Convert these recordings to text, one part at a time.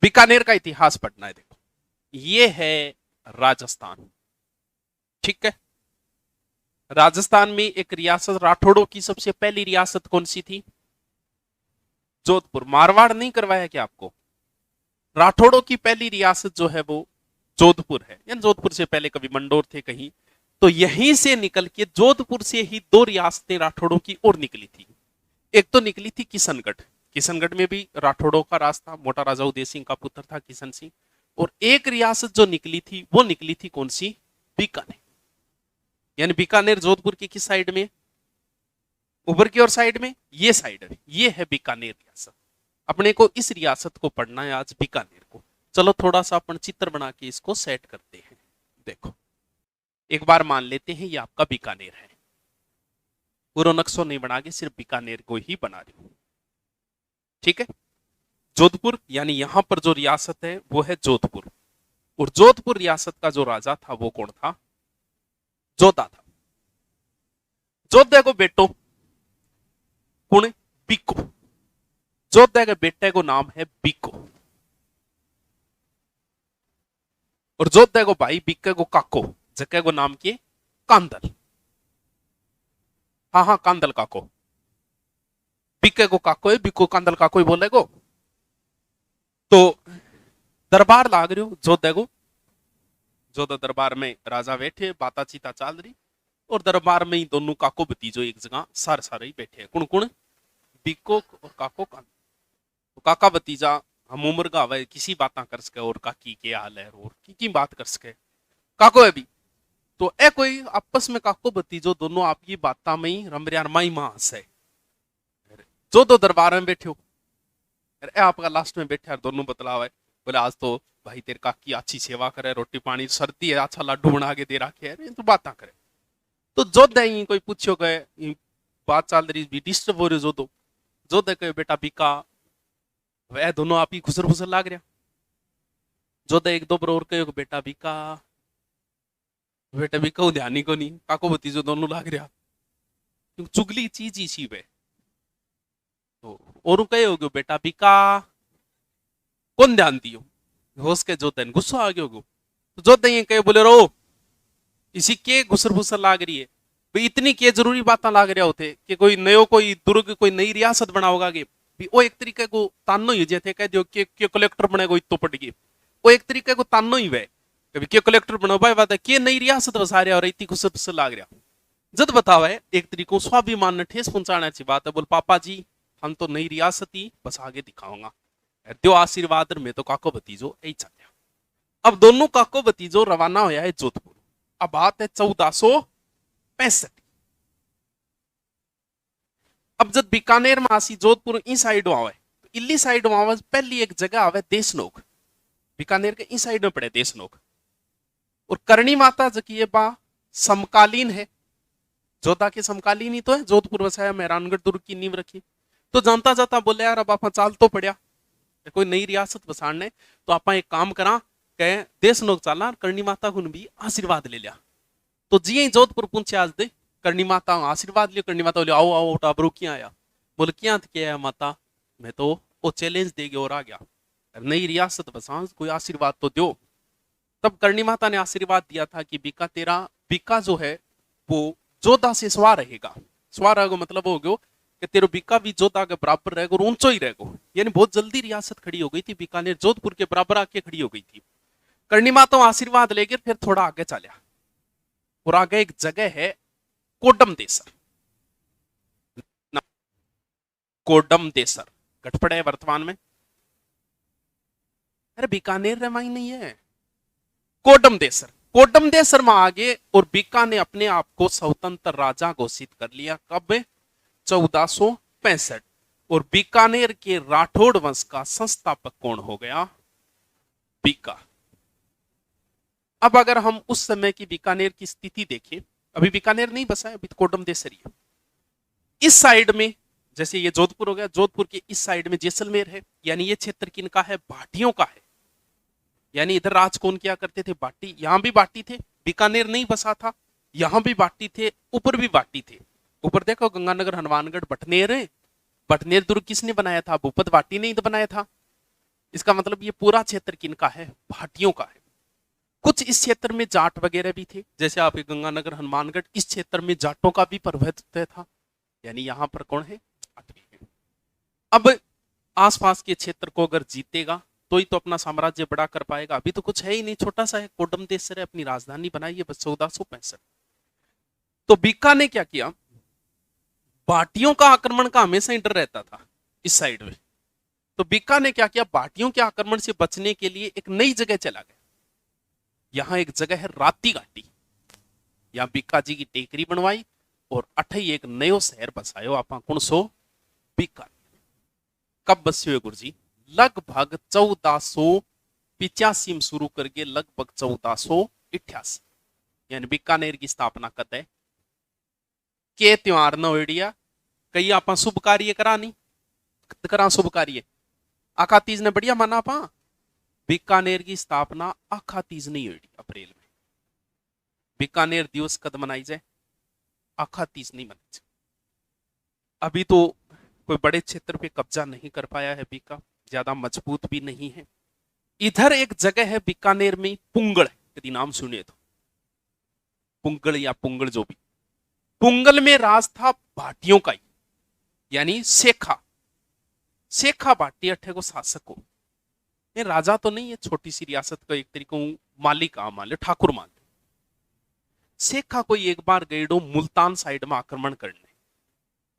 बीकानेर का इतिहास पढ़ना है। देखो, ये है राजस्थान, ठीक है। राजस्थान में एक रियासत, राठौड़ों की सबसे पहली रियासत कौन सी थी? जोधपुर। मारवाड़ नहीं करवाया क्या आपको? राठौड़ों की पहली रियासत जो है वो जोधपुर है, या जोधपुर से पहले कभी मंडोर थे कहीं, तो यहीं से निकल के जोधपुर से ही दो रियासतें राठौड़ों की और निकली थी। एक तो निकली थी किशनगढ़, किशनगढ़ में भी राठौड़ों का राज था, मोटा राजा उदय सिंह का पुत्र था किशन सिंह। और एक रियासत जो निकली थी वो निकली थी कौन सी? बीकानेर। यानी बीकानेर जोधपुर की किस साइड में? ऊपर की ओर साइड में, ये साइड है, ये है बीकानेर रियासत। अपने को इस रियासत को पढ़ना है आज, बीकानेर को। चलो थोड़ा सा अपन चित्र बना के इसको सेट करते हैं। देखो, एक बार मान लेते हैं ये आपका बीकानेर है, पूरा नक्शा नहीं बना के सिर्फ बीकानेर को ही बना रही हूं, ठीक है। जोधपुर यानी यहां पर जो रियासत है वो है जोधपुर, और जोधपुर रियासत का जो राजा था वो कौन था? जोधा था। जोधे को बेटो कौन? बीको। जोधे के बेटे को नाम है बीको, और जोधे को भाई बीके को काको, जके को नाम किए कांदल। हाँ हाँ, कांदल काको। बीके को काको है, बीको कांदल काको ही बोलेगो। तो दरबार लाग रही हो जोधे को, जोधा दरबार में राजा बैठे, बाता चीता चल रही, और दरबार में ही दोनों काको भतीजो एक जगह सारे सारे ही बैठे हैं। कुण कुण? बीको और काको कांदल। तो काका भतीजा हम उम्र का हवे, किसी बात कर सके, और काकी के हाल है, और की बात कर सके, काको है भी। तो ए कोई आपस में काको भतीजो दोनों आपकी बात में ही रमरियार माई मास है। जो दो दरबार में बैठे हो, ए आपका लास्ट में बैठे यार, दोनों बतलाव है, बोले आज तो भाई तेरे काकी अच्छी सेवा करे, रोटी पानी सर्दी है, अच्छा लड्डू बना के दे रखे है, तो बात करे। तो जो दे कोई पूछो गए बात चल रही भी, डिस्टर्ब हो रही जो दे कहे बेटा बीका, वह दोनों आप ही घुसर घुसर लाग रहा। जो दे एक दो बार और कहे बेटा बीका, बेटा बीका ध्यान ही को नहीं, काको भतीजो दोनों लाग रहा, क्योंकि चुगली चीज ही सी वे। तो और कहे हो बेटा बीका, कौन ध्यान दियो? होश के जो दिन गुस्सा आ गया होगो, तो जो दिन कहे बोले रो इसी के घुसर घुसर लाग रही है भाई, इतनी के जरूरी बातें लाग रहा होते कि कोई नयो कोई दुर्ग कोई नई रियासत बनाओगा के भी, वो एक तरीके को तानो ही जे थे, कह दियो के कलेक्टर बनेगा इतो पड़ गई, वो एक तरीके को तानो ही वे कभी के कलेक्टर बनो भाई, बात है के नई रियासत बसा रहा और इतनी घुसर घुसर लाग रहा। जद बतावा है एक तरीको स्वाभिमान ने ठेस पहुंचाने की बात है, बोल पापा जी हम तो नई रियासत ही बस आगे दिखाऊंगा, दो आशीर्वाद में तो काको भतीजो यही चल। अब दोनों काको भतीजो रवाना होया है जोधपुर। अब बात है 1465। अब जब बीकानेर में आसी जोधपुर इस साइड आवे, तो इली साइड आवे पहली एक जगह आवे देशनोक, बीकानेर के इस साइड में पड़े देशनोक। और करणी माता जकी बा समकालीन है, जोधा के समकालीन ही तो है, जोधपुर वसाया मेहरानगढ़ दुर्ग की नींव रखी। तो जानता जाता बोले यार अब आप चाल तो पड़िया कोई नई रियासत बसाने, तो आप एक काम करा कहे देश नोक चाला, करणी माता को भी आशीर्वाद ले लिया। तो जी जोधपुर पूछे आज दे करणी माता आशीर्वाद लियो, करणी माता बोले आओ आओ टाबरू क्या आया? बोले क्या क्या है माता, मैं तो वो चैलेंज दे गया और आ गया, नई रियासत बसा कोई आशीर्वाद तो दो। तब करणी माता ने आशीर्वाद दिया था कि बीका तेरा बीका जो है वो जोधा से स्वा रहेगा। स्वा रहेगा मतलब हो गयो कि तेरे बीका भी जोधा के बराबर रहेगा और ऊंचो ही रहेगा। यानी बहुत जल्दी रियासत खड़ी हो गई थी, बीकानेर जोधपुर के बराबर आके खड़ी हो गई थी। करणी माता आशीर्वाद लेकर फिर थोड़ा आगे चलिया, और आगे एक जगह है कोडम देसर। कोडम देसर गठपड़ है वर्तमान में, अरे बीकानेर रमाई नहीं है, कोडम देसर। कोडम देसर में आगे, और बीका ने अपने आप को स्वतंत्र राजा घोषित कर लिया। कब? 1465। और बीकानेर के राठौड़ वंश का संस्थापक कौन हो गया? बीका। अब अगर हम उस समय की बीकानेर की स्थिति देखें, अभी बीकानेर नहीं बसा है, अभी तो कोडम देसर ही है। इस साइड में जैसे ये जोधपुर हो गया, जोधपुर के इस साइड में जैसलमेर है, यानी ये क्षेत्र किनका है? भाटियों का है। यानी इधर राज कौन किया करते थे? बाटी। यहां भी बाटी थे, बीकानेर नहीं बसा था, यहां भी बाटी थे, ऊपर भी बाटी थे। ऊपर देखो गंगानगर हनुमानगढ़ बटनेर है, बटनेर दुर्ग किसने बनाया था? भूपत बाटी ने ही तो बनाया था। इसका मतलब ये पूरा क्षेत्र किनका है? भाटियों का है। कुछ इस क्षेत्र में जाट वगैरह भी थे, जैसे आपके गंगानगर, हनुमानगढ़, इस क्षेत्र में जाटों का भी प्रभुत्व था, यानी यहां पर कौन है? जाट भी है। अब आसपास के क्षेत्र को अगर जीतेगा तो ही तो अपना साम्राज्य बड़ा कर पाएगा। अभी तो कुछ है ही नहीं, छोटा सा है, कोडम देश है, अपनी राजधानी बनाई है बस 1465। तो बीका ने क्या किया? भाटियों का आक्रमण का हमेशा ही डर रहता था इस साइड में, तो बीका ने क्या किया? भाटियों के आक्रमण से बचने के लिए एक नई जगह चला गया। यहां एक जगह है राती घाटी, यहां बीका जी की टेकरी बनवाई और अठई एक नयो शहर बसायो आपा कौन सो? बीकानेर। कब बस्यो गुरुजी? लगभग 1485 में शुरू करके लगभग 1488, यानी बीकानेर की स्थापना कद है के त्योहार न होड़िया कई आप शुभ कार्य करानी करा शुभ कार्य। आखा तीज ने बढ़िया माना पा, बीकानेर की स्थापना आखा तीज नहीं हुई अप्रैल में। बीकानेर दिवस कद मनाई जाए? आखा तीज नहीं मनाई जाए। अभी तो कोई बड़े क्षेत्र पे कब्जा नहीं कर पाया है बीका, ज्यादा मजबूत भी नहीं है। इधर एक जगह है बीकानेर में, पुंगल, यदि नाम सुनिए तो, पुंगल या पुंगल जो भी। पुंगल में राज था भाटियों का ही, यानी शेखा। शेखा भाटी अठे को शासक हो, ये राजा तो नहीं है, छोटी सी रियासत का एक तरीको मालिक आ मान लो, ठाकुर मान लो। शेखा कोई एक बार गईडो मुल्तान साइड में आक्रमण करने,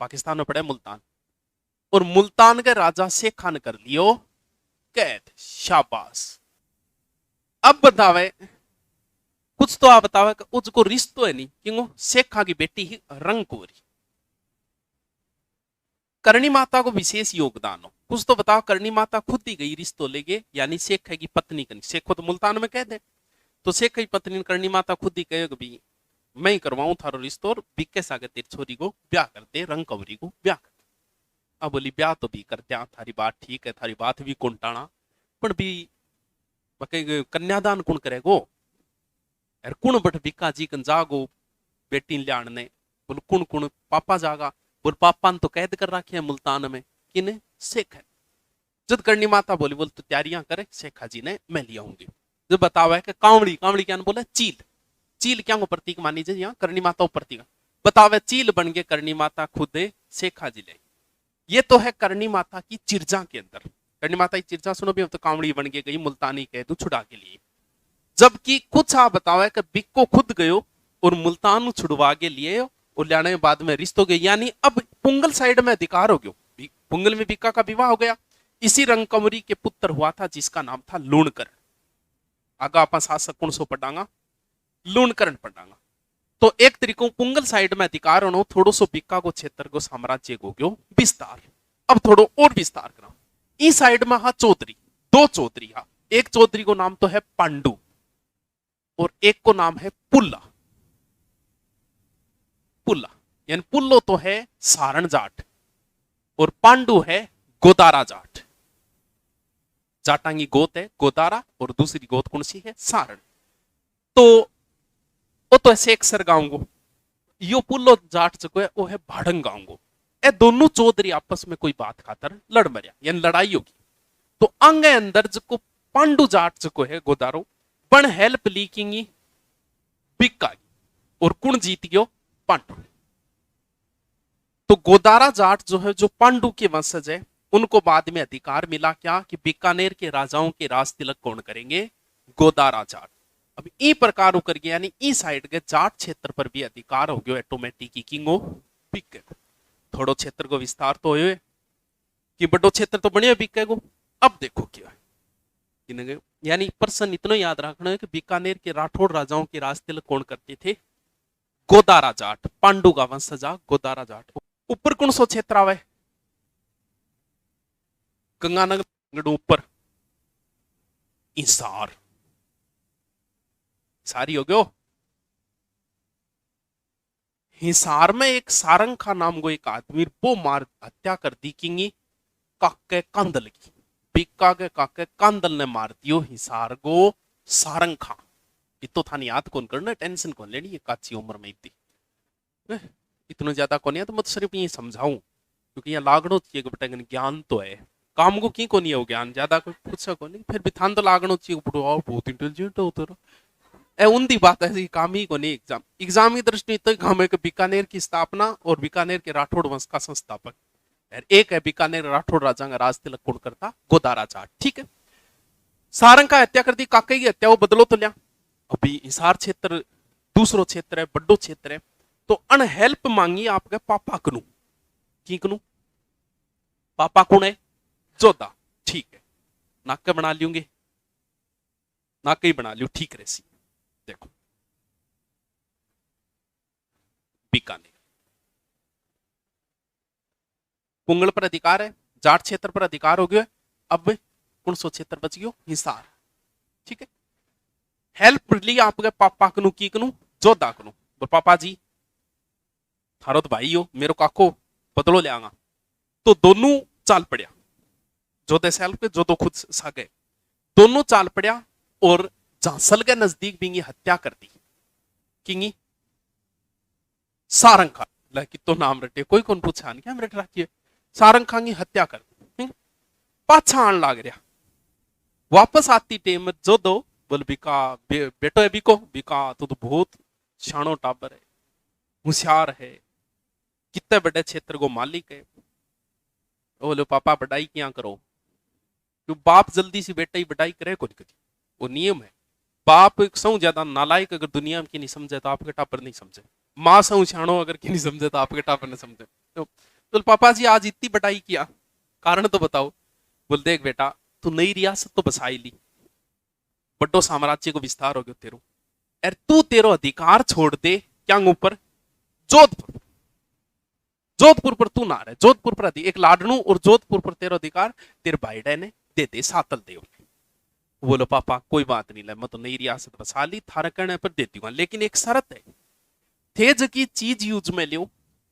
पाकिस्तान में पड़े मुल्तान, और मुल्तान के राजा शेखा ने कर लियो कैद। शाबाश। अब बतावे कुछ तो आप बतावे कि उसको रिश्तो है नहीं, क्यों? शेखा की बेटी ही रंग कोरी। करणी माता को विशेष योगदान हो, कुछ तो बताओ। करणी माता खुद ही गई रिश्तो लेके, यानी शेखा की पत्नी कनी, शेखो तो मुल्तान में कह दे, तो शेखा की पत्नी करणी माता खुद ही कहे भी मैं ही करवाऊं थारो रिश्तो, और बिके सागे तेरी छोरी को ब्याह करते, रंग कवरी को ब्याह करते। अब बोली ब्याह तो भी करते, थारी बात ठीक है, थारी बात भी कौन टाणा, पर भी कन्यादान कौन करेगो? यार कुण बट बिका जी कन जागो बेटी लियाण ने, बोल कुण कुण? पापा जागा, बोल पापा ने तो कैद कर रखे है मुल्तान में, किने? शेखा। जब करणी माता बोली, बोल तो तैयारियां करे, शेखा जी ने मैं लिया आऊंगी। जब बतावा है कि कांवड़ी, कांवड़ी क्या बोला? चील। चील क्या को प्रतीक मानी जाए? यहाँ करणी माता प्रतीक बतावे, चील बन के करणी माता खुद शेखा जी ले। ये तो है करणी माता की चिरजा के अंदर। करणी माता की चिरजा सुनो भी, तो कांवड़ी बन के गई मुल्तानी कैद छुड़ा के लिए। जबकि कुछ आप बताओ कि बिक्को खुद गयो और मुल्तान छुड़वा के लिए, और लाने के बाद में रिश्तो गए, यानी अब पुंगल साइड में अधिकार हो गयो। पुंगल में बिक्का का विवाह हो गया। इसी रंगकंवरी के पुत्र हुआ था जिसका नाम था लूणकरण। आगा अपन शासक कौन सो पढ़ांगा? लूणकरण पढ़ांगा। तो एक तरीको पुंगल साइड में अधिकार होनो, थोड़ो सो बिक्का को क्षेत्र को साम्राज्य को गयो विस्तार। अब थोड़ो और विस्तार करा। इस साइड में हा चौधरी, दो चौधरी हा। एक चौधरी को नाम तो है पांडु और एक को नाम है पुल्ला। पुल्ला यानी पुल्लो तो है सारण जाट और पांडु है गोदारा जाट। जाटांगी गोत है गोदारा और दूसरी गोत कौन सी है? सारण। तो वो तो ऐसे एक सर गांव को यो पुल्लो जाट जो है वो है भाड़ंग गांव को। ए दोनों चौधरी आपस में कोई बात खातर लड़ मरिया, यानी लड़ाई होगी। तो अंग अंदर जो पांडु जाट जो है गोदारो पण हेल्प लीकिंगी बिक्का और कुण जीत गयो? पांडु। तो गोदारा जाट जो है, जो पांडु के वंशज है, उनको बाद में अधिकार मिला क्या कि बीकानेर के राजाओं के राज तिलक कौन करेंगे? गोदारा जाट। अब ई प्रकार उकर गया, यानी ई साइड के जाट क्षेत्र पर भी अधिकार हो गयो ऑटोमेटिक की किंगो बिके। थोड़ो क्षेत्र को विस्तार तो हो कि बड़ो क्षेत्र तो बने बिके गो। अब देखो क्या है, यानी प्रश्न इतना याद रखना है कि बीकानेर के राठौड़ राजाओं के राज तिलक कौन करते थे? गोदारा जाट। पांडु का वंशजा गोदारा जाट। ऊपर कौन सो क्षेत्र आवे? गंगानगर ऊपर हिसार। सारी हो गयो। हिसार में एक सारंखा नाम को एक आदमी वो मार हत्या कर दी किंगी काके कांदल की। बिक्का के काके कांदल ने मार दियो हिसार को सारंखा। इतो थानी याद कौन करना, टेंशन कौन लेनी है काची उम्र में इतनी ज्यादा कौन है। तो मैं तो सिर्फ ये समझाऊं क्योंकि यहाँ लागड़ो चाहिए बेटा ज्ञान तो है, काम को की को नहीं हो ज्ञान ज्यादा कोई पूछा को नहीं फिर भी थान तो लागनो चाहिए पड़ो और बहुत इंटेलिजेंट हो तो ए उनकी बात है काम ही को नहीं एग्जाम एग्जाम की दृष्टि तो काम है कि बीकानेर की स्थापना और बीकानेर के राठौड़ वंश का संस्थापक एक है बीकानेर राठौड़ राजा का राज तिलक कौन करता गोदारा जाट ठीक है सारंग का हत्या कर दी काके की हत्या वो बदलो तो लिया अभी हिसार क्षेत्र दूसरो क्षेत्र है बड़ो क्षेत्र है तो अनहेल्प मांगी आपके पापा कनु की कनु पापा कौन है जोधा ठीक है नाके बना लूंगे नाके ही बना लियो ठीक रेसी देखो बीकानेर पुंगल पर अधिकार है जाट क्षेत्र पर अधिकार हो गया अब कौन सो क्षेत्र बच गयो हिसार ठीक है हेल्प लिया आपके पापा कनु की कनु जोधा कनु और पापा जी थारो तो भाई हो मेरो काको बदलो ले आगा तो दोनों चाल पड़िया जोधे से हेल्प जो तो खुद सागे दोनों चाल पड़िया और झांसल के नजदीक भी हत्या कर दी किंगी सारंग खा कि तो नाम रटे कोई कौन पूछा नहीं क्या हम रट रखिए सारंग खां की हत्या कर दी पाछा आन लाग रहा वापस आती टेम जो दो बोल बिका बेटो है बिको बिका तो बहुत शानो टाबर है होशियार है कितने बड़े क्षेत्र को मालिक है बोले पापा बढ़ाई क्या करो क्यों बाप जल्दी से बेटा ही बढ़ाई करे कोई कभी वो नियम है बाप सौ ज्यादा नालायक अगर दुनिया में नहीं समझे तो आपके टापर नहीं समझे माँ सौ छाणो अगर की नहीं समझे तो आपके टापर नहीं समझे तो पापा जी आज इतनी बढ़ाई किया कारण तो बताओ बोल देख बेटा तू नई रियासत तो बसाई ली बड़ो साम्राज्य को विस्तार हो गयो तेरो और तू तेरो अधिकार छोड़ दे क्या ऊपर जोधपुर जोधपुर पर तू ना रहे जोधपुर पर एक लाडनू और जोधपुर पर तेरा अधिकार तेरे भाईडे ने दे दे सातल देव बोलो पापा कोई बात नहीं मैं तो नई रियासत बसा ली थारा कहने पर देती हूँ लेकिन एक शर्त है तेज की चीज यूज में लियो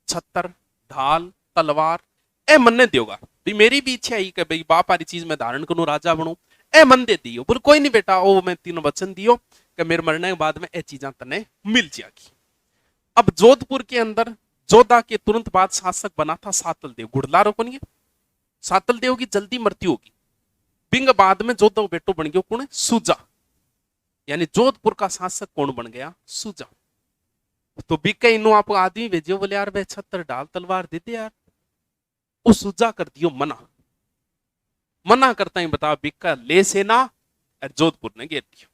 छत्तर ढाल तलवार ए मन ने देगा भाई मेरी भी इच्छा है कि भाई बाप वाली चीज में धारण करूं राजा बनूं ए मन दे दियो बोल कोई नहीं बेटा ओ मैं तीनों वचन दियो कि मेरे मरने के बाद में ए चीजा तने मिल जाएगी अब जोधपुर के अंदर जोधा के तुरंत बाद शासक बना था सातल देव गुड़लारो को नहीं सातल देव की जल्दी मृत्यु होगी बिंग बाद में जोधा बेटो बन गया कौन सुजा यानी जोधपुर का शासक कौन बन गया सुजा तो बिके इनो आप आदमी भेजियो बोले यार वे छत्तर डाल तलवार दे दे यार वो सुजा कर दियो मना मना करता ही बता बिका ले सेना और जोधपुर ने घेर दिया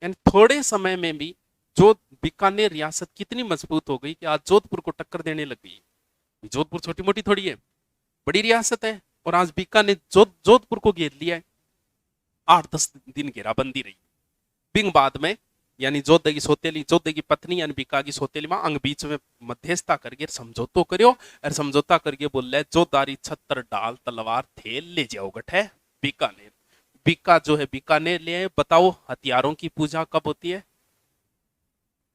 यानी थोड़े समय में भी जो बीकानेर रियासत कितनी मजबूत हो गई कि आज जोधपुर को टक्कर देने लग गई जोधपुर छोटी मोटी थोड़ी है बड़ी रियासत है और आज बीकानेर जोधपुर को घेर लिया है 8-10 दिन घेराबंदी रही बिंग बाद में यानी जोधे की सोतेली जोधे की पत्नी यानी बीका की सोतेली मां अंग बीच में मध्यस्थता करके समझौतो करियो और समझौता करके बोल रहे जो दारी छत्तर डाल तलवार थे ले जाओ गठे बीकानेर बीका जो है बीकानेर ले आए बताओ हथियारों की पूजा कब होती है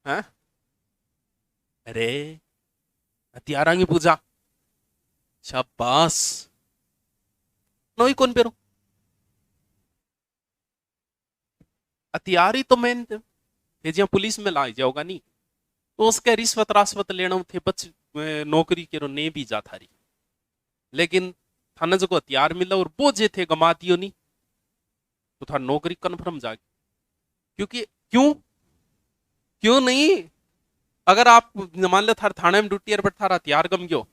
हाँ? अरे हथियारा की पूजा शाबाश नोई कौन पेरो हथियार ही तो मैन भेजिया पुलिस में लाई जाओगा नहीं तो उसके रिश्वत राश्वत लेना थे बच नौकरी के ने भी जा थारी लेकिन थाने जो हथियार मिला और वो जे थे गमा दियो नहीं तो था नौकरी कन्फर्म जागी क्योंकि क्यों नहीं अगर आप मान लो थार थाने में ड्यूटी पर थारा हथियार गम गयो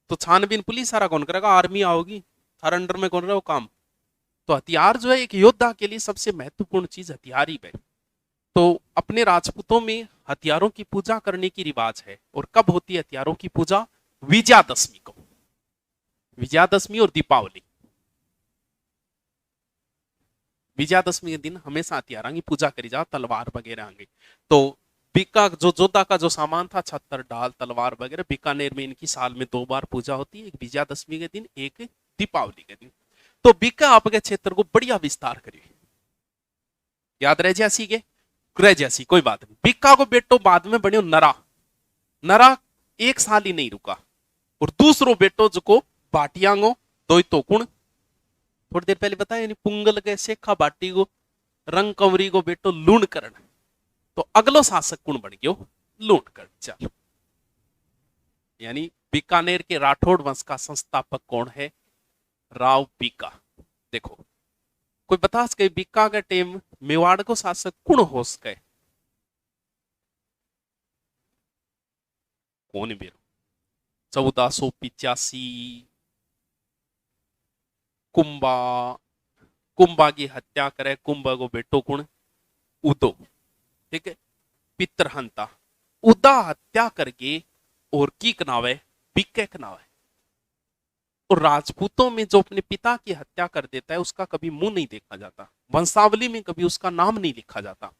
तो छानबीन पुलिस सारा कौन करेगा आर्मी आओगी थार अंडर में कौन रहा वो काम तो हथियार जो है एक योद्धा के लिए सबसे महत्वपूर्ण चीज हथियार ही है तो अपने राजपूतों में हथियारों की पूजा करने की रिवाज है और कब होती है हथियारों की पूजा विजयादशमी को विजयादशमी और दीपावली विजयादशमी के दिन हमेशा हथियारों की पूजा करी जा तलवार वगैरह आएंगे तो बीका जो जोधा का जो सामान था छत्तर डाल तलवार वगैरह बीकानेर में इनकी साल में 2 बार पूजा होती है एक विजयादशमी के दिन एक दीपावली के दिन तो बीका आपके क्षेत्र को बढ़िया विस्तार करिए याद रह जैसी के रह जैसी कोई बात नहीं बीका को बेटो बाद में बने नरा नरा 1 साल ही नहीं रुका और दूसरो बेटो जो बाटियांगो दो तो कुण थोड़ी देर पहले बताया यानी पुंगल के शेखा बाटी को रंग कंवरी को बेटो लूणकरण तो अगलो शासक कुण बन गयो लूणकरण चलो यानी बीकानेर के राठौड़ वंश का संस्थापक कौन है राव बीका। देखो कोई बता सके बीका के टेम मेवाड़ को शासक कौन हो सके? कौन बेरो 1485 कुंभा कुंभा की हत्या करे। कुंभा को बेटो कौन? उदो। ठीक है, पितरहंता उदा हत्या करके और की कनावे बीके कनावे। और राजपूतों में जो अपने पिता की हत्या कर देता है उसका कभी मुंह नहीं देखा जाता, वंशावली में कभी उसका नाम नहीं लिखा जाता।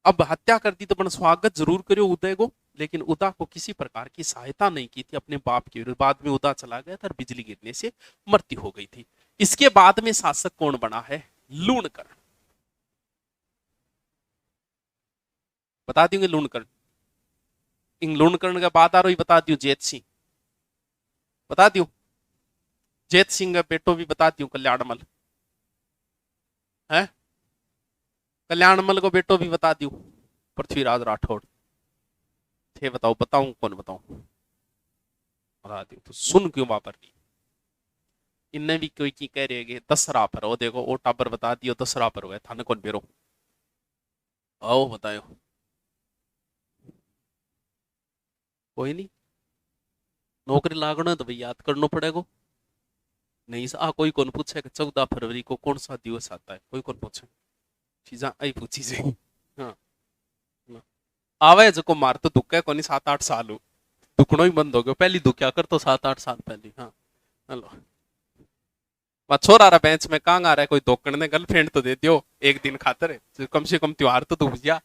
अब हत्या कर दी तो अपन स्वागत जरूर करो उदय को, लेकिन उदा को किसी प्रकार की सहायता नहीं की थी अपने बाप की। बाद में उदा चला गया था और बिजली गिरने से मृत्यु हो गई थी। इसके बाद में शासक कौन बना है? लूणकर्ण। बता दूंगे लूणकर्ण। इन लूणकर्ण का बाद आ रही बता दू जैत सिंह। बता दू जैत सिंह का बेटो भी बता दू कल्याणमल है। कल्याणमल को बेटो भी बता दू पृथ्वीराज राठौड़ थे। बताओ बताऊं कौन बताऊं? बता दू तो सुन क्यों वापर नहीं। इनने भी कोई की कह रहे दसरा पर हो। देखो वो टाबर बता दियो दसरा पर हुआ थाने कौन बेरो। आओ बताओ। कोई नहीं, नौकरी लागना तो भाई याद करना पड़ेगा। नहीं आ कोई कौन पूछे कि 14 फरवरी को कौन सा दिवस आता है? कोई कौन पूछे चीजा आई पूछी से। हाँ आवे जो को मार तो दुखा कोनी 7-8 साल हो दुखनो ही बंद हो गयो। पहली दुखया कर तो 7-8 साल पहले। हाँ हेलो छोरा रहा बेंच में कहाँ आ रहा है कोई दोकड़ ने गर्लफ्रेंड तो दे दियो एक दिन खातर कम से कम त्योहार तो दुख जा।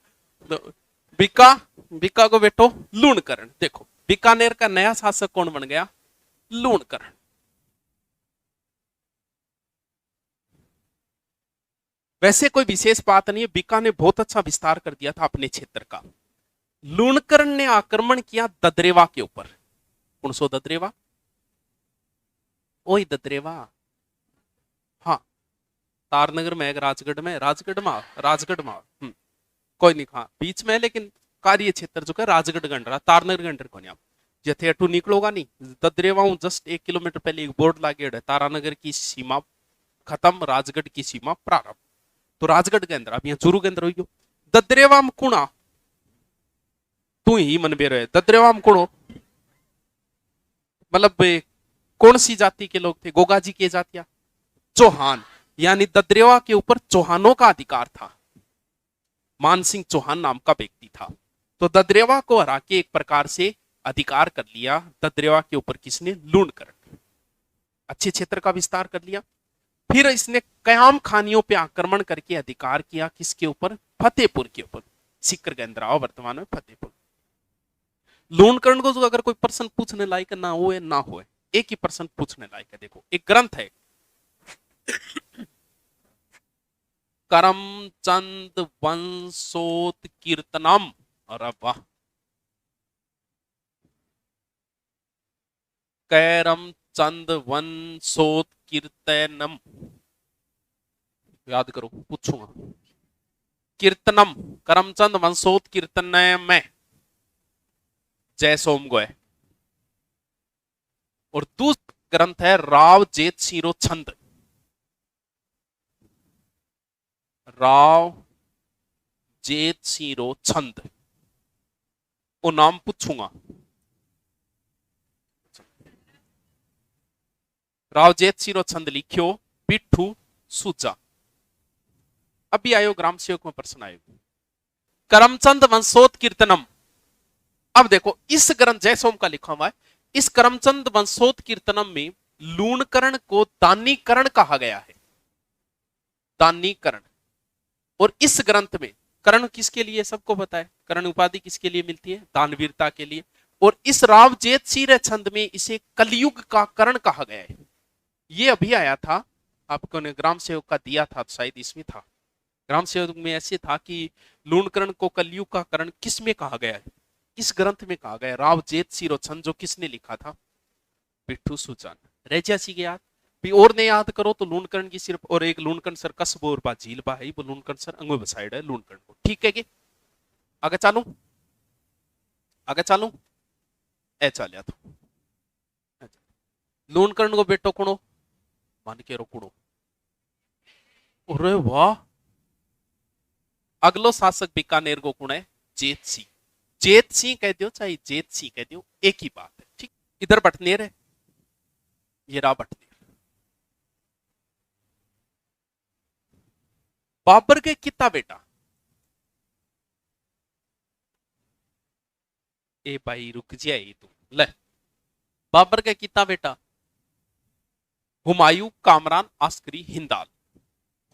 तो बीका बीका को बेटो लूणकर्ण। देखो बीकानेर का नया शासक कौन बन गया? लूणकर्ण। वैसे कोई विशेष बात नहीं है, बीका ने बहुत अच्छा विस्तार कर दिया था अपने क्षेत्र का। लूणकर्ण ने आक्रमण किया ददरेवा के ऊपर। कौन सो ददरेवा? ओही ददरेवा। हाँ तारनगर में राजगढ़ में राजगढ़ में कोई नहीं। हाँ बीच में लेकिन कार्य क्षेत्र जो है राजगढ़ गंडरा तारनगर गंडर को नहीं। आप जैसे अटू निकलोगा नहीं ददरेवा जस्ट 1 किलोमीटर पहले एक बोर्ड लागे है तारानगर की सीमा खत्म राजगढ़ की सीमा प्रारंभ। तो राजगढ़ के अंदर अब यहाँ चूरू के अंदर हो ददरेवा में कुणा तू ही मन बेरो है। ददरेवा में कुणो मतलब कौन सी जाति के लोग थे? गोगाजी के जातिया चौहान, यानी ददरेवा के ऊपर चौहानों का अधिकार था। मानसिंह चौहान नाम का व्यक्ति था। तो ददरेवा को हरा के एक प्रकार से अधिकार कर लिया। ददरेवा के ऊपर किसने? लूणकर्ण। अच्छे क्षेत्र का विस्तार कर लिया। फिर इसने कयाम खानियों पे आक्रमण करके अधिकार किया। किसके ऊपर? फतेहपुर के ऊपर। सिक्कर के अंदर आओ वर्तमान में फतेहपुर। लूणकर्ण को अगर कोई प्रश्न पूछने लायक ना हो ना हो, एक ही प्रश्न पूछने लायक है। देखो एक ग्रंथ है करमचंद वंशोत कीर्तनम। अरे वाह, करमचंद वंशोत कीर्तनम याद करो पूछूंगा। कीर्तनम करमचंद वंशोत कीर्तनम में जय सोम गोय। और दूसरा ग्रंथ है राव जेत सीरो छंद। राव जेत सीरो छंद वो नाम पूछूंगा। राव जेत सीरो छंद लिखियो पिट्ठू सूजा। अभी आयो ग्राम सेवक में प्रश्न आयो करमचंद वंशोत कीर्तनम। अब देखो इस ग्रंथ जय सोम का लिखा हुआ है। इस करमचंद वंशोत कीर्तनम में लूणकर्ण को दानीकरण कहा गया है। दानीकरण। और इस ग्रंथ में कर्ण किसके लिए? सबको पता है कर्ण उपाधि किसके लिए मिलती है? दानवीरता के लिए। और इस राव जेत सीर छंद में इसे कलयुग का कर्ण कहा गया है। ये अभी आया था आपको ने ग्राम सेवक का दिया था, शायद इसमें था। ग्राम सेवक में ऐसे था कि लूणकर्ण को कलयुग का कर्ण किस में कहा गया है? इस ग्रंथ में कहा गया। राव जेत सीरो छंद जो किसने लिखा था? पिट्ठू सुजान। रह सी के याद भी और ने याद करो तो लूणकर्ण की सिर्फ और एक लूणकर्ण सर कसबो और बा झील बा है वो लूणकर्ण सर अंगो बसाइड है लूणकर्ण को। ठीक है कि आगे चालू ए चल तो लूणकर्ण को बेटो कौन? मान के रोकड़ो। अरे वाह, अगलो शासक बीकानेर को कौन है? जेत सिंह। जेत सिंह कह दो चाहे जेत सिंह कह दो, एक ही बात है। ठीक, इधर बटनेर है, ये रहा बटनेर। बाबर के कितना बेटा? ए भाई रुक जाए तू, ले। बाबर के कितना बेटा? हुमायूं, कामरान, अस्करी, हिंदाल।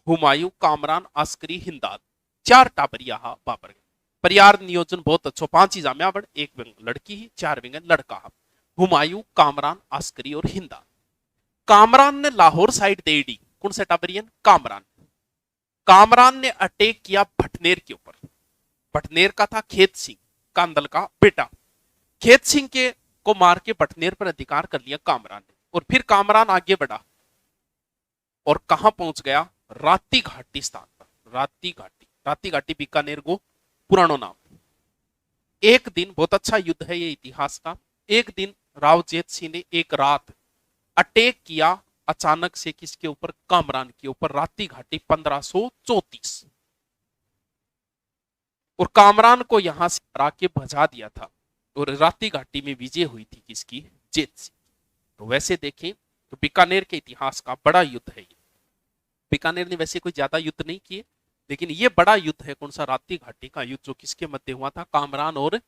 हुमायूं, कामरान, अस्करी, हिंदाल, चार टाबर यहाँ बाबर के। परिवार नियोजन बहुत अच्छो, 5 ही जामिया बड़, एक विंग लड़की ही, 4 विंग लड़का। हुमायूं, कामरान, अस्करी और हिंदाल। कामरान ने लाहौर साइड दे दी, कौन से टाबरियन? कामरान। कामरान ने अटैक किया भटनेर के ऊपर। भटनेर का था खेत सिंह, कांदल का बेटा। खेत सिंह के को मार के भटनेर पर अधिकार कर लिया कामरान ने। और फिर कामरान आगे बढ़ा और कहां पहुंच गया? राती घाटी स्थान पर। राती घाटी, राती घाटी बीकानेर को पुरानो नाम। एक दिन, बहुत अच्छा युद्ध है ये इतिहास का, एक दिन राव जेत सिंह ने एक रात अटैक किया अचानक से, किसके ऊपर? कामरान के ऊपर, राती घाटी 1534। और कामरान को यहां से हरा के भजा दिया था। और राती घाटी में विजय हुई थी किसकी? जेत सिंह। तो वैसे देखें तो बीकानेर के इतिहास का बड़ा युद्ध है ये। बीकानेर ने वैसे कोई ज्यादा युद्ध नहीं किए, लेकिन ये बड़ा युद्ध है। कौन सा? राती घाटी का युद्ध, जो किसके मध्य हुआ था? कामरान और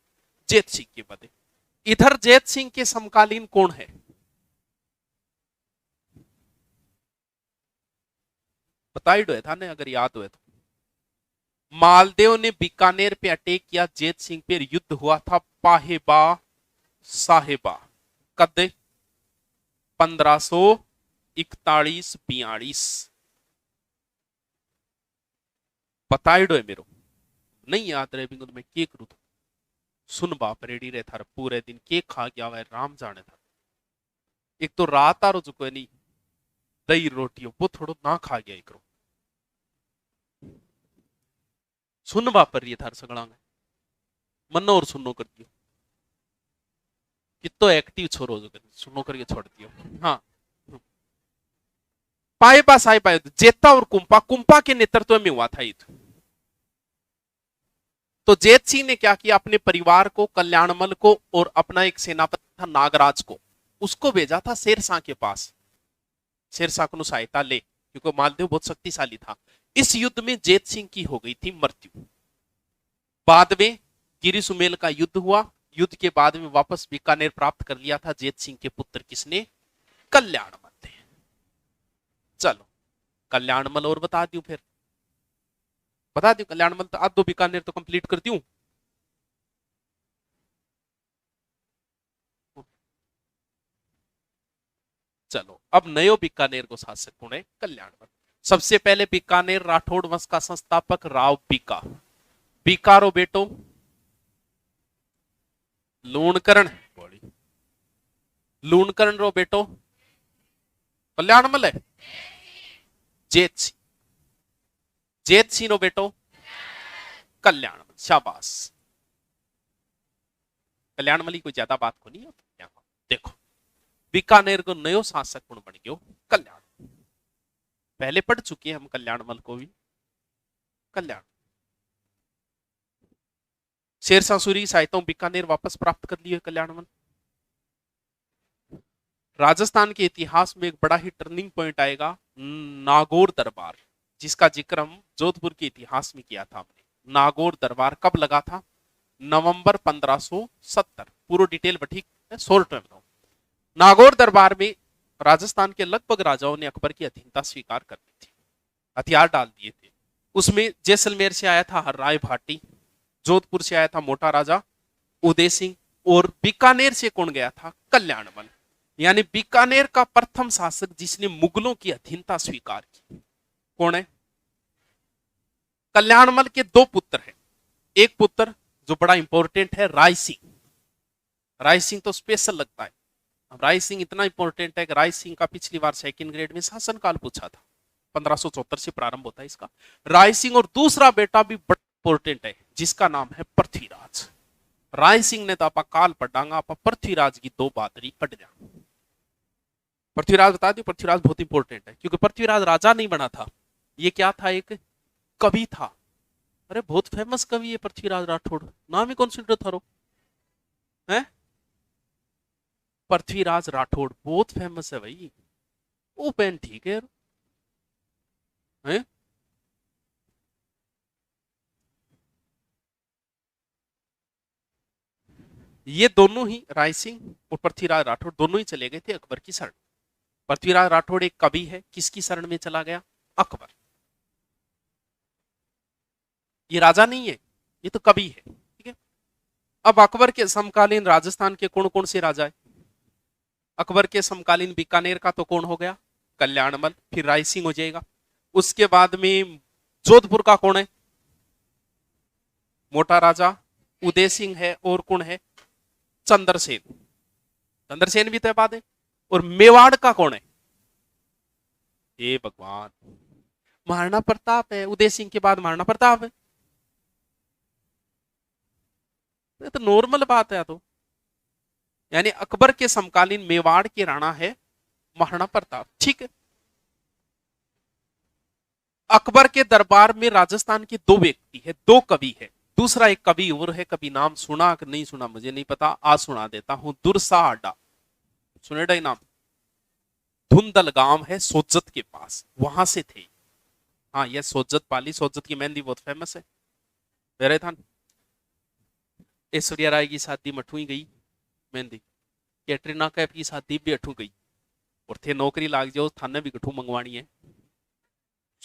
जेत सिंह के मध्य। इधर जेत सिंह के समकालीन कौन है? बताई दो था ने, अगर याद हुए तो। मालदेव ने बीकानेर पे अटैक किया, जेत सिंह पे युद्ध हुआ था पाहेबा साहेबा। कद 1541-42। बताई दो मेरो, नहीं याद रहे बिंगो तो मैं के करूं? तो सुन बाप रेडी रहे थार, पूरे दिन के खा गया हुआ राम जाने था। एक तो रात आरो जो नहीं दही रोटी वो थोड़ा ना खा गया एक। सुन वापर रही थार सगड़ा में मनो और सुनो कर दियो, कितो एक्टिव छोरो जो सुनो करके छोड़ दियो। हाँ, पाएपा साई पाए जेता और कुंपा, कुंपा के नेतृत्व में हुआ था युद्ध। तो जेत सिंह ने क्या किया? अपने परिवार को, कल्याणमल को और अपना एक सेनापति था नागराज को, उसको भेजा था शेरशाह के पास। शेरशाह को सहायता ले, क्योंकि मालदेव बहुत शक्तिशाली था। इस युद्ध में जेत सिंह की हो गई थी मृत्यु। बाद में गिरी सुमेल का युद्ध हुआ। युद्ध के बाद में वापस बीकानेर प्राप्त कर लिया था जेत सिंह के पुत्र किसने? कल्याणमल ने। चलो कल्याणमल और बता दूं, फिर बता दूं कल्याणमल तो, अब दो बीकानेर तो कंप्लीट कर दूं। चलो अब नयो बीकानेर को शासक कौन है? कल्याणमल। सबसे पहले बीकानेर राठौड़ वंश का संस्थापक राव बीका। बीकारो बेटो लूणकरण, लूणकरण रो बेटो कल्याणमल है। जेत सिंह, जेत सिंह रो बेटो कल्याणमल। शाबाश, कल्याणमल की कोई ज्यादा बात को नहीं होती। देखो बीकानेर को नयो शासक कौन बन गयो? कल्याण। पहले पढ़ चुके हैं हम कल्याणमल को भी। कल्याण शेरशाह सूरी सहायता बीकानेर वापस प्राप्त कर लिए कल्याणमल। राजस्थान के इतिहास में एक बड़ा ही टर्निंग पॉइंट आएगा, नागौर दरबार, जिसका जिक्र हम जोधपुर के इतिहास में किया था हमने। नागौर दरबार कब लगा था? नवंबर 1570। पूरा डिटेल बठी शॉर्ट में बताऊं। नागौर दरबार में राजस्थान के लगभग राजाओं ने अकबर की अधीनता स्वीकार कर ली थी, हथियार डाल दिए थे। उसमें जैसलमेर से आया था राय भाटी, जोधपुर से आया था मोटा राजा उदय सिंह, और बीकानेर से कौन गया था? कल्याणमल। यानी बीकानेर का प्रथम शासक जिसने मुगलों की अधीनता स्वीकार की कौन है? कल्याणमल के दो पुत्र हैं। एक पुत्र जो बड़ा इंपॉर्टेंट है, राय सिंह। राय सिंह तो स्पेशल लगता है। राय सिंह इतना इंपॉर्टेंट है कि राय सिंह का पिछली बार सेकंड ग्रेड में शासनकाल पूछा था। 1574 से प्रारंभ होता है इसका। राय सिंह और दूसरा बेटा भी बड़ा इंपॉर्टेंट है, जिसका नाम है पृथ्वीराज। राय सिंह ने तो आप काल पढ़ांगा, आप पृथ्वीराज की दो बातरी पढ़ जा। पृथ्वीराज बता दियो, पृथ्वीराज बहुत इंपॉर्टेंट है क्योंकि पृथ्वीराज राजा नहीं बना था, ये क्या था, एक कवि था। अरे बहुत फेमस कवि है पृथ्वीराज राठौड़, नाम ही कंसिडर थारो है, पृथ्वीराज राठौड़ बहुत फेमस है भाई। ओ पेन ठीक है यार, है? ये दोनों ही, राय सिंह और पृथ्वीराज राठौड़ दोनों ही चले गए थे अकबर की शरण। पृथ्वीराज राठौड़ एक कवि है, किसकी शरण में चला गया, अकबर। ये राजा नहीं है, ये तो कवि है, ठीक है। अब अकबर के समकालीन राजस्थान के कौन कौन से राजा है, अकबर के समकालीन बीकानेर का तो कौन हो गया, कल्याणमल, फिर राय सिंह हो जाएगा। उसके बाद में जोधपुर का कौन है, मोटा राजा उदय सिंह है, और कौन है, चंद्रसेन, चंद्रसेन भी तो बाद है। और मेवाड़ का कौन है, हे भगवान, महाराणा प्रताप है, उदय सिंह के बाद महाराणा प्रताप है। ये तो नॉर्मल बात है। तो यानी अकबर के समकालीन मेवाड़ के राणा है महाराणा प्रताप, ठीक है। अकबर के दरबार में राजस्थान के दो व्यक्ति है, दो कवि है। दूसरा एक कवि और है, कभी नाम सुना कि नहीं सुना मुझे नहीं पता, आज सुना देता हूं, दुरसाहाडा, सुनेगा नाम, धुंधल गांव है सोजत के पास, वहां से थे। हाँ ये सोजत पाली, सोजत की मेहंदी बहुत फेमस है। मेरे था ऐश्वर्या राय की शादी में अठू ही गई मेहंदी, कैटरीना कैफ की शादी भी अठू गई, और थे नौकरी लाग जाओ थाने भी कठू मंगवानी है,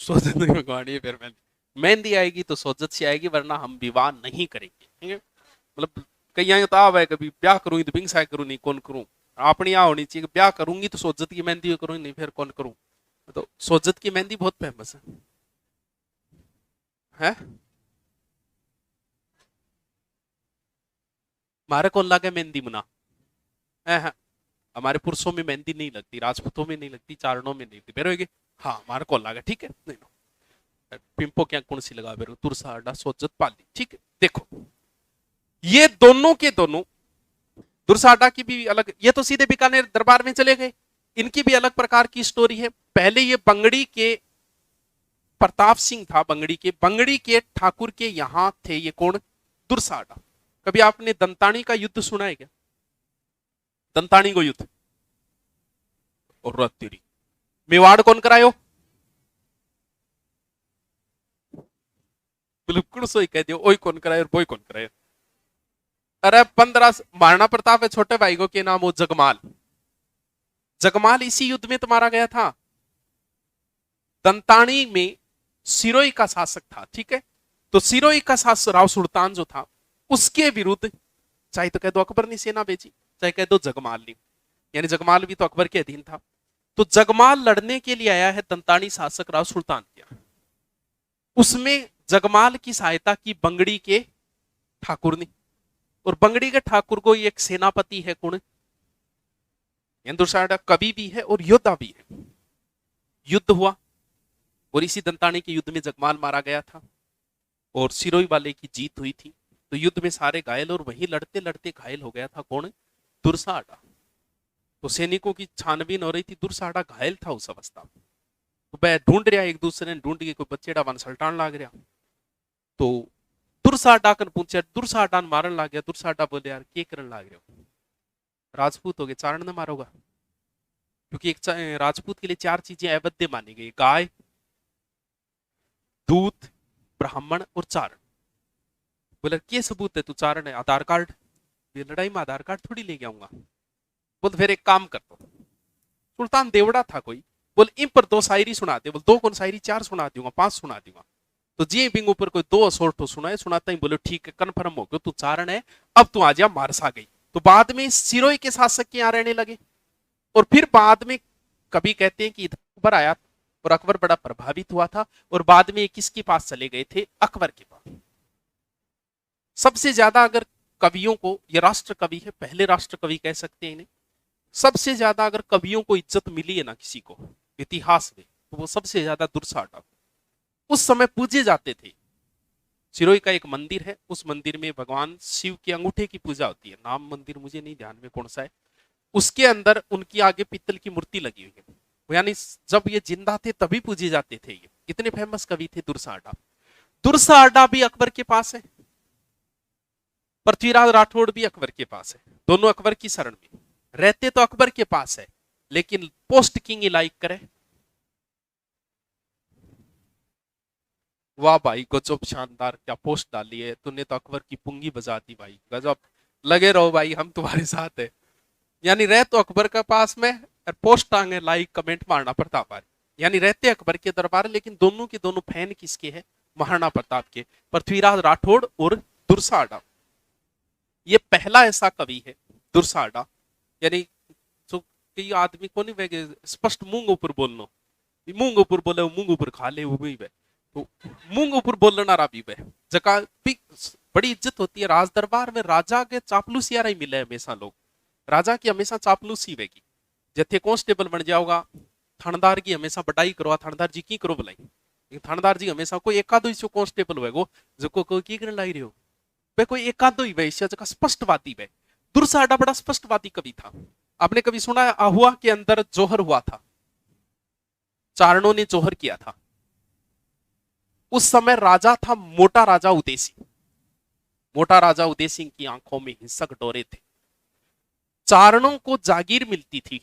सोजत में मंगवानी है। फिर मेहंदी, मेहंदी आएगी तो सोजत से आएगी, वरना हम विवाह नहीं करेंगे, ठीक है। मतलब कई आए तो आप है, कभी ब्याह करूंगी तो बिंग करूँ नहीं कौन करूं, अपनी आ होनी चाहिए, ब्याह करूंगी तो सोजत की मेहंदी करूंगी, नहीं फिर कौन करूं। तो सोजत की मेहंदी बहुत फेमस है? मारे कौन लागे मेहंदी मुना है? हमारे पुरुषों में मेहंदी नहीं लगती, राजपूतों में नहीं लगती, चारणों में नहीं लगती, फिर हाँ हमारे कौन लागे, ठीक है। नहीं पिंपो क्या कौन सी लगा फिर, तुरसा अड्डा सोजत पाली, ठीक है। देखो ये दोनों के दोनों, दुरसाडा की भी अलग, ये तो सीधे बीकानेर दरबार में चले गए, इनकी भी अलग प्रकार की स्टोरी है। पहले ये बंगड़ी के प्रताप सिंह था, बंगड़ी के ठाकुर के यहां थे, ये कौन, दुरसाडा। कभी आपने दंतानी का युद्ध सुना है क्या, दंतानी को युद्ध, और तेरी मेवाड़ कौन करायो, बिल्कुल सही कह दियो, ओई कौन करायो और बोई कौन करायो। अरे 15 महाराणा प्रताप है छोटे भाई को के नाम, वो जगमाल, जगमाल इसी युद्ध में तो मारा गया था। दंतानी में सिरोही का शासक था, ठीक है। तो सिरोही का शासक राव सुल्तान जो था, उसके विरुद्ध चाहे तो कह दो अकबर ने सेना भेजी, चाहे कह दो जगमाल ने, यानी जगमाल भी तो अकबर के अधीन था। तो जगमाल लड़ने के लिए आया है दंतानी शासक राव सुल्तान के, उसमें जगमाल की सहायता की बंगड़ी के ठाकुर ने, और बंगड़ी के ठाकुर को एक सेनापति है कौन, दुरसाडा कवि भी है और योद्धा भी है। युद्ध हुआ और इसी दंतानी के युद्ध में जगमाल मारा गया था और सिरोही वाले की जीत हुई थी। तो युद्ध में सारे घायल, और वहीं लड़ते लड़ते घायल हो गया था कौन, दुरसाडा। तो सैनिकों की छानबीन हो रही थी, दुरसाडा घायल था उस अवस्था में। तो वह ढूंढ रहा, एक दूसरे ने ढूंढ के कोई बच्चेड़ा वन सल्टान लाग रहा, तो दुरसाडा कन पूछा, दुरसाडा मारन लाग गया। दुरसाडा बोले यार के करन लाग रहे हो, राजपूत हो गए, चारण न मारोगा, क्योंकि एक राजपूत के लिए 4 चीजें अवैध मानी गई, गाय, दूध, ब्राह्मण और चारण। बोले क्या सबूत है तू चारण है, आधार कार्ड, ये लड़ाई में आधार कार्ड थोड़ी ले आऊंगा। बोल फिर एक काम कर दो, सुल्तान देवड़ा था कोई, बोल इन पर 2 शायरी सुना दे। बोल 2 कौन शायरी, 4 सुना दूंगा, 5 सुना दूंगा। तो जी बिंग ऊपर कोई 2 असोर्ट सुनाए, सुनाता ही बोले ठीक है कन्फर्म हो गया तू चारण है, अब तू आ जा मारस आ गई। तो बाद में सिरोही के शासक के यहाँ रहने लगे, और फिर बाद में कभी कहते हैं कि इधर अकबर आया और अकबर बड़ा प्रभावित हुआ था, और बाद में किसके पास चले गए थे, अकबर के पास। सबसे ज्यादा अगर कवियों को, ये राष्ट्र कवि है, पहले राष्ट्र कवि कह सकते हैं इन्हें, सबसे ज्यादा अगर कवियों को इज्जत मिली है ना किसी को इतिहास में, तो वो सबसे ज्यादा दुरसाडा। उस समय पूजे जाते थे। सिरोही का एक मंदिर है, उस मंदिर में भगवान शिव के अंगूठे की पूजा होती है, नाम मंदिर मुझे नहीं ध्यान में कौन सा है, उसके अंदर उनकी आगे पीतल की मूर्ति लगी हुई है, यानी जब ये जिंदा थे तभी पूजे जाते थे। ये इतने फेमस कवि थे दुर्साहडा। दुर्साहडा भी अकबर के पास है, पृथ्वीराज राठौड़ भी अकबर के पास है, दोनों अकबर की शरण में रहते तो अकबर के पास है, लेकिन पोस्ट किंग लाइक करे। वाह भाई गजब, शानदार, क्या पोस्ट डाली है तूने, तो अकबर की पुंगी बजा दी भाई, गजब, लगे रहो भाई, हम तुम्हारे साथ है। यानी रह तो अकबर के पास में और पोस्ट टांगे, लाइक कमेंट मारना प्रताप है। यानी रहते अकबर के दरबार, लेकिन दोनों के दोनों फैन किसके हैं? महाराणा प्रताप के, पृथ्वीराज राठौड़ और दुर्साहडा। ये पहला ऐसा कवि है दुर्साहडा, यानी जो कई आदमी को नहीं वेगे स्पष्ट मूंग ऊपर बोलनो, मूंग ऊपर बोले मूंग ऊपर खा ले, वो भी वे तो मूंग ऊपर बोलना रा भी वे जगह भी बड़ी इज्जत होती है राज दरबार में। राजा के चापलूसी यार ही मिले हमेशा लोग, राजा की हमेशा चापलूसी वेगी। जथे कांस्टेबल बन जाओगा, थानेदार की हमेशा बटाई करो, थानेदार जी की करो बुलाई, थानेदार जी हमेशा कोई एकादो ही कांस्टेबल होएगो जो कोई की करने लाई रहे हो, वे कोई एकादो ही वैश्य जगह स्पष्टवादी वे। दुर्साहडा बड़ा स्पष्टवादी कवि था। आपने कभी सुना है आहुआ के अंदर जोहर हुआ था, चारणों ने जोहर किया था। उस समय राजा था मोटा राजा उदय सिंह। मोटा राजा उदय सिंह की आंखों में हिंसक डोरे थे। चारणों को जागीर मिलती थी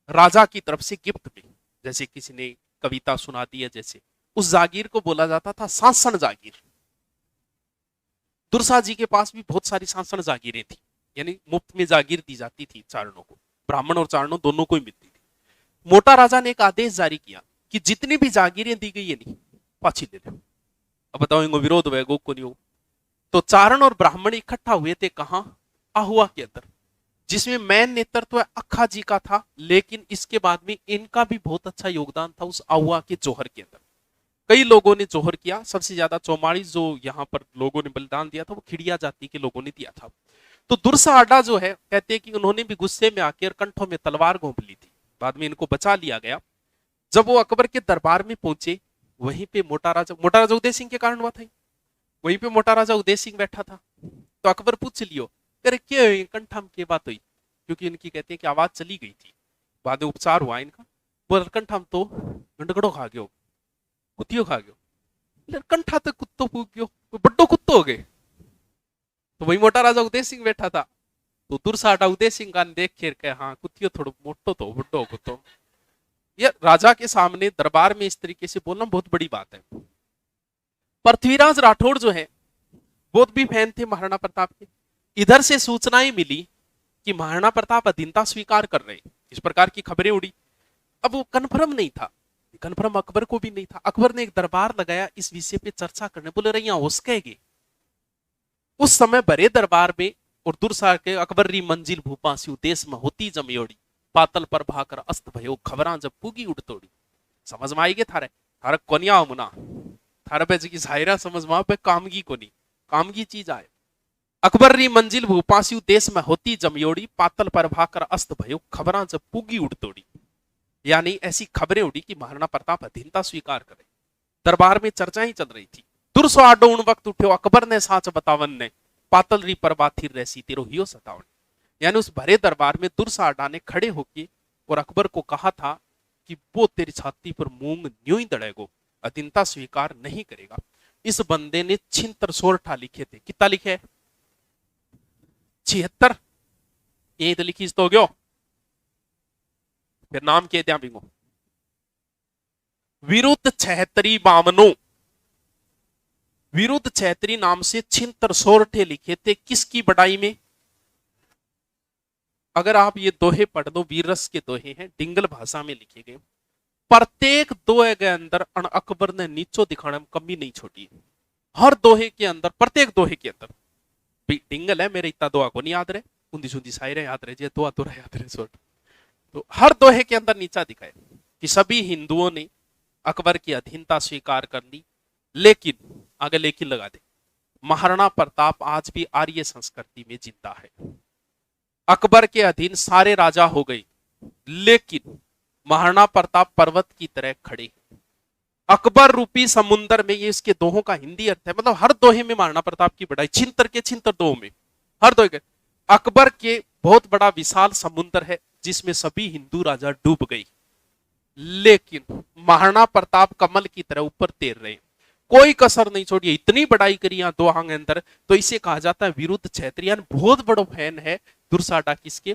राजा की तरफ से गिफ्ट में, जैसे किसी ने कविता सुना दी है, जैसे उस जागीर को बोला जाता था सांसण जागीर। दुर्सा जी के पास भी बहुत सारी सांसण जागीरें थी, यानी मुफ्त में जागीर दी जाती थी चारणों को, ब्राह्मण और चारणों दोनों को ही मिलती थी। मोटा राजा ने एक आदेश जारी किया कि जितनी भी जागीरें दी गई है नहीं पाछी ले लो। अब बताओ इनको विरोध होगा को नहीं हो। तो चारण और ब्राह्मण इकट्ठा हुए थे कहां? आहुआ के अंदर, जिसमें मैन नेतृत्व अक्खा जी का था, लेकिन इसके बाद में इनका भी बहुत अच्छा योगदान था उस आहुआ के जोहर के अंदर। कई लोगों ने जोहर किया, सबसे ज्यादा 44 जो यहाँ पर लोगों ने बलिदान दिया था वो खिड़िया जाति के लोगों ने दिया था। तो दुर्साहडा जो है, कहते हैं कि उन्होंने भी गुस्से में आकर कंठों में तलवार घोंप ली थी, बाद में इनको बचा लिया गया। जब वो अकबर के दरबार में पहुंचे, वहीं पे मोटा राजा उदय सिंह के कारण हुआ था, वहीं पे मोटा राजा उदय सिंह बैठा था। तो अकबर पूछ लियो, अरे क्या कंठा में क्या बात हुई, क्योंकि इनकी कहते हैं कि आवाज चली गई थी, बाद में उपचार हुआ इनका। बोल कंठा तो गंडगड़ो खा गयो, कुत्तियों खा गयो, कंठा तो कुत्तो फूक गयो, बड्डो कुत्तो हो गए। तो वही मोटा राजा उदय सिंह बैठा था। तो दुर्साहडा उदय सिंह का देख खेर के, हाँ कुत्तियों थोड़ा मोटो तो बड्डो कुत्तो। ये राजा के सामने दरबार में इस तरीके से बोलना बहुत बड़ी बात है। पृथ्वीराज राठौड़ जो है वो भी फैन थे महाराणा प्रताप के। इधर से सूचनाएं मिली कि महाराणा प्रताप अधीनता स्वीकार कर रहे, इस प्रकार की खबरें उड़ी। अब वो कन्फर्म नहीं था, कन्फर्म अकबर को भी नहीं था। अकबर ने एक दरबार लगाया इस विषय पे चर्चा करने, बोले रही हो सकेगे। उस समय बड़े दरबार में और दुर्साह के अकबर री मंजिल भूपासी देश में होती जमियोड़ी, पातल पर भाकर अस्त भयो खबरां जब पुगी उड़ तोड़ी। समझ में आएगी थारे थारा कोनिया मुना थारा पे की जाहिरा समझ में पे कामगी कोनी, कामगी चीज आए। अकबर री मंजिल भूपासी देश में होती जमियोड़ी, पातल पर भाकर अस्त भयो खबरां जब पुगी उड़ तोड़ी। यानी ऐसी खबरें उड़ी कि महाराणा प्रताप अधीनता स्वीकार करे। दरबार में चर्चाएं चल रही थी। दुर्साहडो उन वक्त उठ्यो अकबर ने साच बतावन ने, पातल री परवा थिर रहसी तेरो हियो सतावन। यानी उस भरे दरबार में दुर्साहडा ने खड़े होके और अकबर को कहा था कि वो तेरी छाती पर मूंग न्यू ही दड़ेगो, अधीनता स्वीकार नहीं करेगा। इस बंदे ने 76 सोरठा लिखे थे। कितना लिखे? 76। यही तो लिखी तो गयो। फिर नाम के दिया बिंगो विरुद्ध 76 बामनो, विरुद्ध 76 नाम से 76 सोरठे लिखे थे। किसकी बड़ाई में? अगर आप ये दोहे पढ़ दो, वीररस के दोहे हैं, डिंगल भाषा में लिखे गए। प्रत्येक दोहे के अंदर अकबर ने नीचो दिखाने में कमी नहीं छोड़ी। हर दोहे के अंदर, प्रत्येक दोहे के अंदर, डिंगल है मेरे इतना दोहा को नहीं याद रहे, उन्दी सुंदी शायरें याद रहे, जे दोहा दोरा याद रहे सोट। तो हर दोहे के अंदर नीचा दिखाए कि सभी हिंदुओं ने अकबर की अधीनता स्वीकार कर ली, लेकिन आगे लेकिन लगा दे, महाराणा प्रताप आज भी आर्य संस्कृति में जिंदा है। अकबर के अधीन सारे राजा हो गए, लेकिन महाराणा प्रताप पर्वत की तरह खड़े। अकबर रूपी समुंदर में, ये इसके दोहों का हिंदी अर्थ है, मतलब हर दोहे में महाराणा प्रताप की बढ़ाई, छिंतर के छिंतर दोहों में, हर दोहे के अकबर के बहुत बड़ा विशाल समुद्र है जिसमें सभी हिंदू राजा डूब गए, लेकिन महाराणा प्रताप कमल की तरह ऊपर तैर रहे, कोई कसर नहीं छोड़ी, इतनी बड़ाई करी यहाँ दो आंग अंदर। तो इसे कहा जाता है विरुद्ध क्षेत्रीय, बहुत बड़ो फैन है दुर्साटा किसके।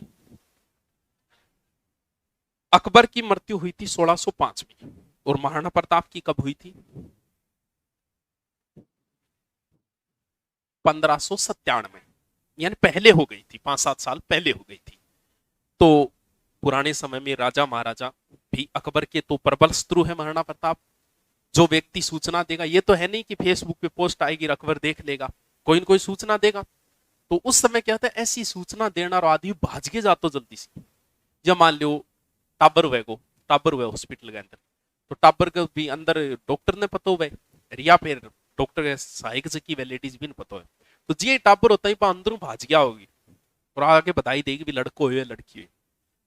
अकबर की मृत्यु हुई थी 1605 में और महाराणा प्रताप की कब हुई थी? 1597 में, यानी पहले हो गई थी, 5-7 साल पहले हो गई थी। तो पुराने समय में राजा महाराजा भी अकबर के तो प्रबल शत्रु है महाराणा प्रताप। जो व्यक्ति सूचना देगा, ये तो है नहीं कि फेसबुक पे पोस्ट आएगी अकबर देख लेगा, कोई न कोई सूचना देगा। तो उस समय क्या होता है, ऐसी सूचना देना और आदमी भाज के जातो जल्दी से। जब मान लो टाबर हुए हॉस्पिटल के अंदर, तो टाबर के भी अंदर डॉक्टर ने पता हुआ या फिर डॉक्टर के सहायक की वैलिडीज भी नहीं पता है, तो जी टाबर होता ही अंदरों भाज गया होगी और आगे बधाई देगी भी लड़को हुए लड़की हुई।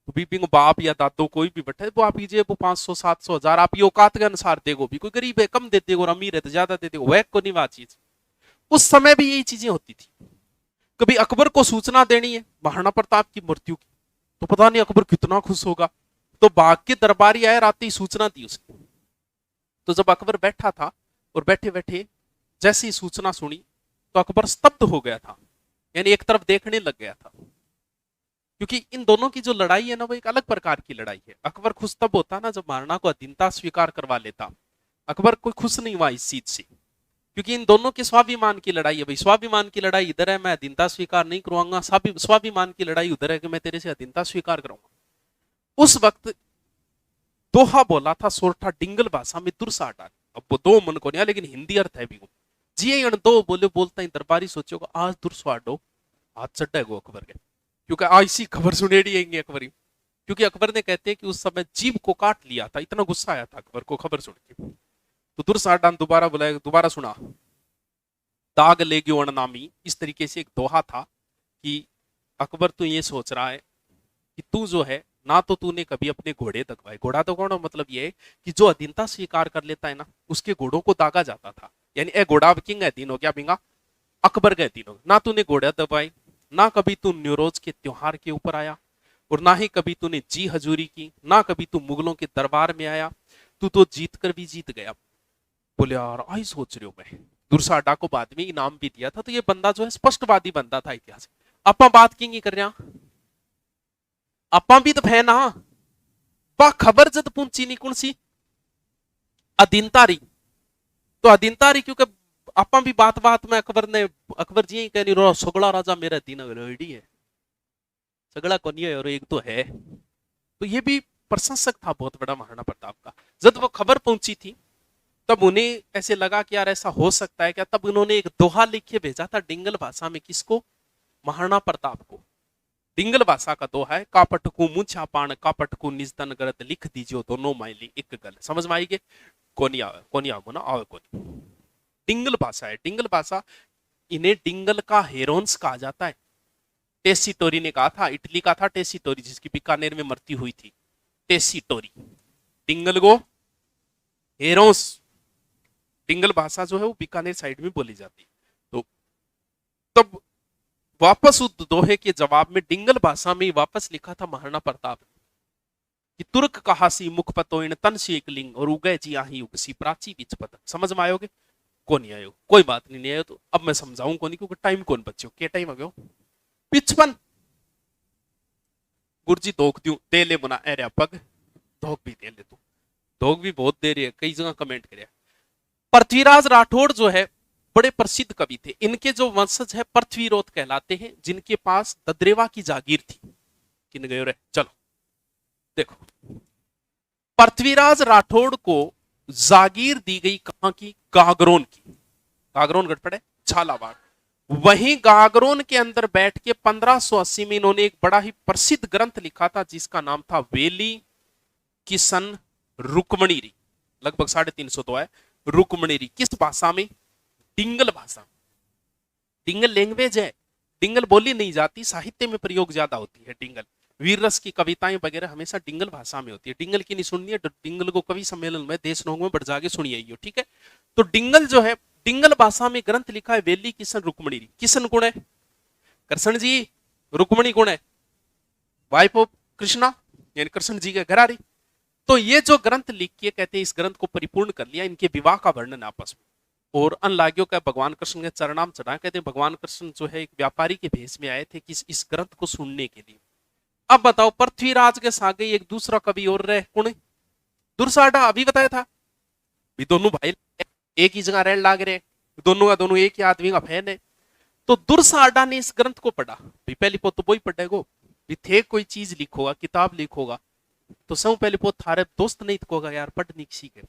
तो बीबी को बाप या दादो कोई भी बैठे वो आप कीजिए, वो 500 700 1000 आप ये औकात के अनुसार देगो, भी कोई गरीब है कम देते और अमीर है तो ज्यादा देते, वह को नहीं बात चीज। उस समय भी यही चीजें होती थी। कभी अकबर को सूचना देनी है महाराणा प्रताप की मृत्यु की, तो पता नहीं अकबर कितना खुश होगा। तो बाग के दरबारी आए, रात ही सूचना दी उसने। तो जब अकबर बैठा था और बैठे बैठे जैसी सूचना सुनी तो अकबर स्तब्ध हो गया था, यानी एक तरफ देखने लग गया था। क्योंकि इन दोनों की जो लड़ाई है ना, वो एक अलग प्रकार की लड़ाई है। अकबर खुश तब होता ना जब महाराणा को अधीनता स्वीकार करवा लेता। अकबर कोई खुश नहीं हुआ इस चीज से, क्योंकि इन दोनों के स्वाभिमान की लड़ाई है। भाई स्वाभिमान की लड़ाई इधर है, मैं अधीनता स्वीकार नहीं करवाऊंगा, स्वाभिमान की लड़ाई उधर है कि मैं तेरे से अधीनता स्वीकार करूंगा। उस वक्त दोहा बोला था सोरठा डिंगल भाषा में दुर्साटा। अब वो दो मन को नहीं, लेकिन हिंदी अर्थ है भी वो जी दो बोले बोलता ही दरबारी सोचोगे आज दुर्स्वाडो हाथ चढ़ेगो अकबर के, क्योंकि ऐसी खबर सुनेड़ी आएंगे अकबर। क्योंकि अकबर ने कहते हैं कि उस समय जीभ को काट लिया था, इतना गुस्सा आया था अकबर को खबर सुन के। तो दुर्साडान दोबारा बुलाया, दोबारा सुना, दाग ले गयो अणनामी, इस तरीके से एक दोहा था कि अकबर तू ये सोच रहा है कि तू जो है ना तो तूने कभी अपने घोड़े दगवाए, घोड़ा दगवाना मतलब ये है कि जो अधीनता स्वीकार कर लेता है ना उसके घोड़ों को दागा जाता था, यानी ए घोड़ा किंग अधीन हो गया बिंगा अकबर के अधीन हो। ना तूने घोड़ा दबाई, ना कभी तू न्यूरोज के त्योहार के ऊपर आया, और ना ही कभी तूने जी हजूरी की, ना कभी तू मुगलों के दरबार में आया, तू तो जीत कर भी जीत गया। बोले यार आई सोच रही हूं मैं। दुर्साडा को बाद में इनाम भी दिया था, तो ये बंदा जो है स्पष्टवादी बंदा था इतिहास। अपा बात की कर रहा, अपा भी तो है ना, पा खबर जद पूछी नहीं कौन सी अधीनतारी, तो अधीनतारी क्योंकि अपा भी बात बात में अकबर जी कह नहीं रहा सगड़ा राजा मेरा अधीन है, सगड़ा को नहीं है और एक तो है। तो ये भी प्रशंसक था बहुत बड़ा महाराणा प्रताप का। जब वो खबर पहुंची थी तब उन्हें ऐसे लगा कि यार ऐसा हो सकता है क्या, तब उन्होंने एक दोहा लिख के भेजा था डिंगल भाषा में। किसको? महाराणा प्रताप को। डिंगल भाषा का दोहा है, कापटकू मुछा पान कापटकू निजतन गरत लिख दीजियो दोनों माइली एक गल। समझ में आएगी? कोनी आवे ना आवे कोनी। डिंगल भाषा है। डिंगल भाषा, इन्हें डिंगल का हेरोन्स कहा जाता है। टेसीटोरी ने कहा था, इटली का था टेसीटोरी, जिसकी बीकानेर में मृत्यु हुई थी। टेसीटोरी डिंगल को हेरोन्स, डिंगल भाषा जो है वो बीकानेर साइड में बोली जाती है। तो तब वापस उस दोहे के जवाब में डिंगल भाषा में वापस लिखा था महाराणा प्रताप ने कि तुर्क कहासी मुखपतो इन तन से एक लिंग और उगय जी आही उगसी प्राची बीच पत। समझ में आयोगे? को नहीं आयो, कोई बात नहीं आयो। तो अब मैं समझाऊं को नहीं, क्योंकि टाइम कौन बच्चों क्या टाइम आ गयो 55 गुरुजी धोख दू दे ले मुना एरिया पग धोख भी दे ले तू, धोख भी बहुत दे रही है। कई जगह कमेंट करे। पृथ्वीराज राठौड़ जो है बड़े प्रसिद्ध कवि थे। इनके जो वंशज है पृथ्वीरोत कहलाते हैं, जिनके पास ददरेवा की जागीर थी। किन गए रे? चलो देखो, पृथ्वीराज राठौड़ को जागीर दी गई कहां की? गागरोन की। गागरोन गढ़ पड़े झालावाड़। वहीं गागरोन के अंदर बैठ के 1580 में इन्होंने एक बड़ा ही प्रसिद्ध ग्रंथ लिखा था जिसका नाम था वेली किशन रुक्मणीरी। लगभग 350 तो है। रुक्मणीरी किस भाषा में? डिंगल भाषा। डिंगल लैंग्वेज है, डिंगल बोली नहीं जाती, साहित्य में प्रयोग ज्यादा होती है। डिंगल वीर रस की कविताएं वगैरह हमेशा डिंगल भाषा में होती है। डिंगल की नहीं सुननी है, डिंगल को कवि सम्मेलन में देशनोग में बढ़ जाके सुनिए, ठीक है? तो डिंगल जो है, डिंगल भाषा में ग्रंथ लिखा है वेली किशन रुक्मणी। किशन कौन है? कृष्ण जी। रुक्मणी कौन है? वाइफ ऑफ कृष्णा, यानी कृष्ण जी के घर आ रही। तो ये जो ग्रंथ लिख के कहते हैं इस ग्रंथ को परिपूर्ण कर लिया, इनके विवाह का वर्णन आपस में। और अनलाग्यो का भगवान कृष्ण के चरणाम चढ़ा, कहते हैं भगवान कृष्ण जो है एक व्यापारी के भेष में आए थे कि इस ग्रंथ को सुनने के लिए। अब बताओ, पृथ्वीराज के सागे एक दूसरा कवि और रहे, कौन? दुर्साडा, अभी बताया था भी, दोनों भाई एक ही जगह रहने लाग रहे, दोनों का दोनों एक ही आदमी का फैन है। तो दुर्साडा ने इस ग्रंथ को पढ़ा भी, पहली पो तो वही पढ़ेगो भी, थे कोई चीज लिखोगा, किताब लिखोगा तो सब पहले पो थारे दोस्त नहीं तकोगा यार, पढ़ नहीं सीखे।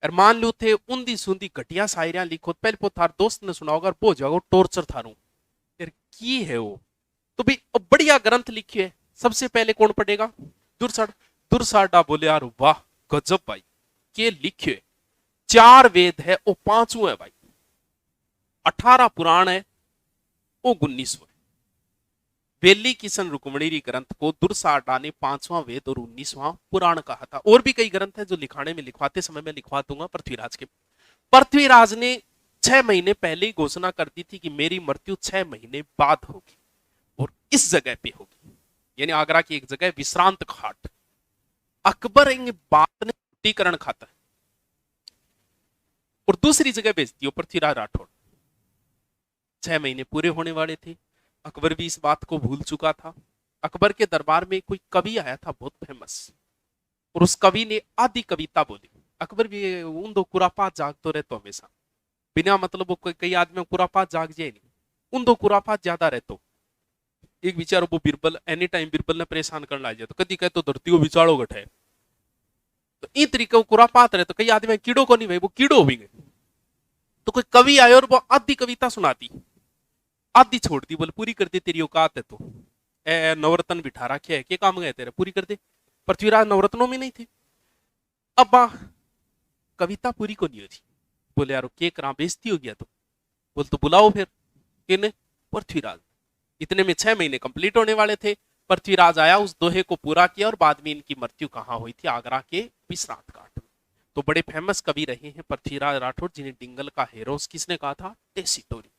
और मान लो थे उन्दी सुंदी घटिया शायरियां लिखो, पहले पो थार दोस्त ने सुनाओगा और पो जाओगे टॉर्चर थारू यार, की है वो। तो भी बढ़िया ग्रंथ लिखे, सबसे पहले कौन पढ़ेगा? दुर्साडा। दुर्साडा बोले यार वाह गजब भाई, के लिखे 4 वेद है वो 5 है भाई, 18 पुराण है वो 19 है। वेली किशन रुक्मणी ग्रंथ को दुर्साडा ने 5वां वेद और 19वां पुराण कहा था। और भी कई ग्रंथ है जो लिखाने में लिखवाते समय में लिखवा दूंगा पृथ्वीराज के। पृथ्वीराज ने 6 महीने पहले ही घोषणा कर दी थी कि मेरी मृत्यु 6 महीने बाद होगी और इस जगह पे होगी, यानी आगरा की एक जगह विश्रांत घाट। अकबर इन बात ने छुट्टीकरण खाता है और दूसरी जगह भेजती है पृथ्वीराज राठौड़। 6 महीने पूरे होने वाले थे, अकबर भी इस बात को भूल चुका था। अकबर के दरबार में कोई कवि आया था बहुत फेमस, और उस कवि ने आधी कविता बोली। अकबर भी उन दो कुरापात जागतो रहते हमेशा, बिना मतलब कई आदमी कुरापात जाग जाए नहीं, उन दो कुरापात ज्यादा रहते। एक विचार वो बिरबल एनी टाइम बिरबल ने परेशान करना आ जाए तो कदी कहे तो धरती को विचारो गठे, तो इन तरीके को कुरापात रहे तो कई आदमी कीड़ो को नहीं भाई, वो कीड़ो भी गए। तो कोई कवि आयो और वो आधी कविता सुनाती, आधी छोड़ दी, बोले पूरी कर दे तेरी औकात है तो। ए नवरत्न बिठा रखे है, क्या काम गए तेरे, पूरी कर दे। पृथ्वीराज नवरत्नों में नहीं थे। अब कविता पूरी को नहीं हो रही, बोले यार के करा बेइज्जती हो गया तो। बोल तो बुलाओ फिर, किने? पृथ्वीराज। इतने में 6 महीने कंप्लीट होने वाले थे। पृथ्वीराज आया, उस दोहे को पूरा किया और बाद में इनकी मृत्यु कहाँ हुई थी? आगरा के विश्रांत घाट में। तो बड़े फेमस कवि रहे हैं पृथ्वीराज राठौड़, जिन्हें डिंगल का हेरोस किसने कहा था? टेसिटोरी।